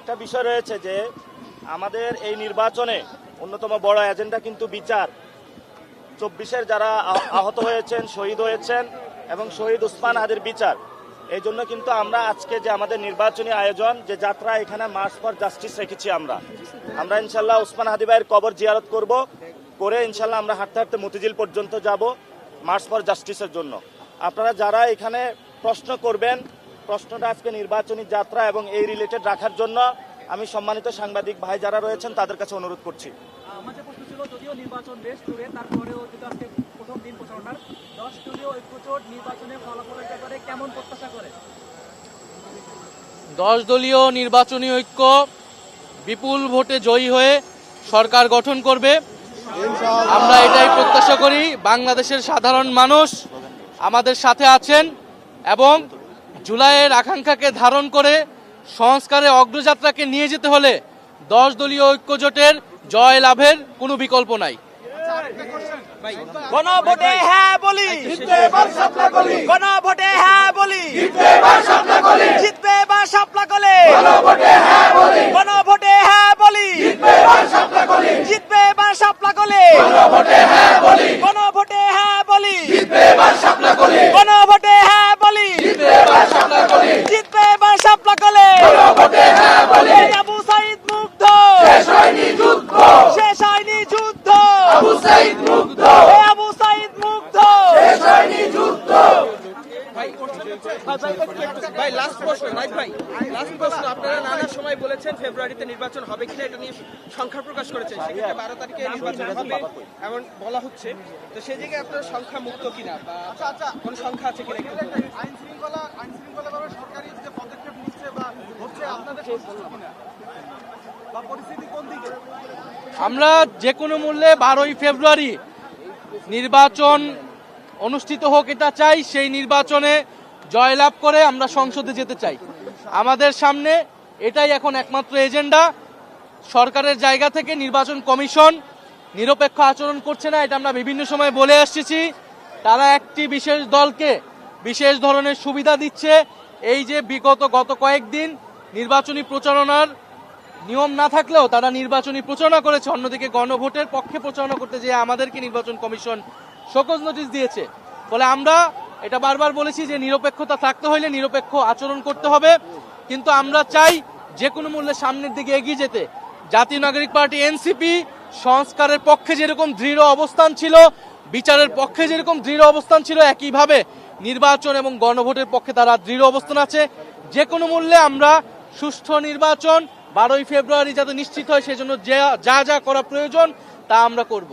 একটা বিষয় রয়েছে যে আমাদের এই নির্বাচনে অন্যতম বড় এজেন্ডা কিন্তু বিচার। 24-এর যারা আহত হয়েছেন, শহীদ হয়েছেন এবং শহীদ ওসমান হাদির বিচার। এই জন্য কিন্তু আমরা আজকে যে আমাদের নির্বাচনী আয়োজন, যে যাত্রা, এখানে মার্চ ফর জাস্টিস রেখেছি। আমরা ইনশাল্লাহ ওসমান হাদি ভাইয়ের কবর জিয়ারত করে ইনশাল্লাহ আমরা হাঁটতে হাঁটতে মতিঝিল পর্যন্ত যাব মার্চ ফর জাস্টিসের জন্য। আপনারা যারা এখানে প্রশ্ন করবেন, প্রশ্নটা আজকে নির্বাচনী যাত্রা এবং এই রিলেটেড রাখার জন্য আমি সম্মানিত সাংবাদিক ভাই যারা রয়েছেন তাদের কাছে অনুরোধ করছি। আমাদের প্রশ্ন ছিল, যদিও নির্বাচন বেশ দূরে, তারপরেও যদি আজকে প্রথম দিন প্রচারণার 10 দলীয় ঐক্যজোট নির্বাচনের ফলাফলের ব্যাপারে কেমন প্রত্যাশা করে? 10 দলীয় নির্বাচনী ঐক্য বিপুল ভোটে জয়ী হয়ে সরকার গঠন করবে। আমরা এটাই প্রত্যাশা করি। বাংলাদেশের সাধারণ মানুষ আমাদের সাথে আছেন এবং জুলাইয়ের আকাঙ্ক্ষাকে ধারণ করে সংস্কারের অগ্রযাত্রাকে নিয়ে যেতে হলে 10 দলীয় ঐক্যজোটের জয় লাভের কোনো বিকল্প নাই। গণভোটে হ্যাঁ বলি, গণভোটে হ্যাঁ বলি, জিতবে এবার শাপলা কলে, গণভোটে হ্যাঁ বলি, গণভোটে হ্যাঁ বলি, জিতবে এবার শাপলা কলে, গণভোটে হ্যাঁ বলি, গণভোটে হ্যাঁ বলি, জিতবে এবার শাপলা কলে, গণভোটে হ্যাঁ বলি, জিতবে এবার শাপলা কলে, জিতবে এবার শাপলা কলে, গণভোটে হ্যাঁ বলি। আবু সাঈদ মুগ্ধ, শেষ হয়নি যুদ্ধ, শেষ হয়নি যুদ্ধ, আবু সাঈদ মুগ্ধ, আবু সাঈদ মুগ্ধ, শেষ হয়নি যুদ্ধ। ভাই লাস্ট প্রশ্ন, লাস্ট প্রশ্ন। আপনারা নানা সময় বলেছেন ফেব্রুয়ারিতে নির্বাচন হবে কিনা এটা নিয়ে সংখ্যা প্রকাশ করেছেন, সেক্ষেত্রে 12 তারিখে নির্বাচন হবে এমন বলা হচ্ছে। তো সেই জায়গায় আপনারা সংখ্যা মুক্ত কিনা বা কোন সংখ্যা আছে কিনা? আইন শৃঙ্খলা ভাবে সরকারি যে পদক্ষেপ নিচ্ছে বা হচ্ছে, আপনাদের সন্তুষ্ট কিনা বা পরিস্থিতি কোন দিকে? আমরা যে কোনো মূল্যে 12ই ফেব্রুয়ারি নির্বাচন অনুষ্ঠিত হোক এটা চাই। সেই নির্বাচনে জয়লাভ করে আমরা সংসদে যেতে চাই। আমাদের সামনে এটাই এখন একমাত্র এজেন্ডা। সরকারের জায়গা থেকে নির্বাচন কমিশন নিরপেক্ষ আচরণ করছে না, এটা আমরা বিভিন্ন সময় বলে আসছি। তারা একটি বিশেষ দলকে বিশেষ ধরনের সুবিধা দিচ্ছে। এই যে গত কয়েকদিন নির্বাচনী প্রচারণার নিয়ম না থাকলেও তারা নির্বাচনী প্রচারণা করেছে, অন্যদিকে গণভোটের পক্ষে প্রচারণা করতে যেয়ে আমাদেরকে নির্বাচন কমিশন শোকজ নোটিশ দিয়েছে। ফলে আমরা এটা বারবার বলেছি যে নিরপেক্ষতা থাকতে হলে নিরপেক্ষ আচরণ করতে হবে, কিন্তু আমরা চাই যে কোনো মূল্যে সামনের দিকে এগিয়ে যেতে। জাতীয় নাগরিক পার্টি এনসিপি সংস্কারের পক্ষে যেরকম দৃঢ় অবস্থান ছিল, বিচারের পক্ষে যেরকম দৃঢ় অবস্থান ছিল, একইভাবে নির্বাচন এবং গণভোটের পক্ষে তারা দৃঢ় অবস্থান আছে। যে কোনো মূল্যে আমরা সুষ্ঠু নির্বাচন 12ই ফেব্রুয়ারি যাতে নিশ্চিত হয়, সেজন্য যা যা করা প্রয়োজন তা আমরা করব।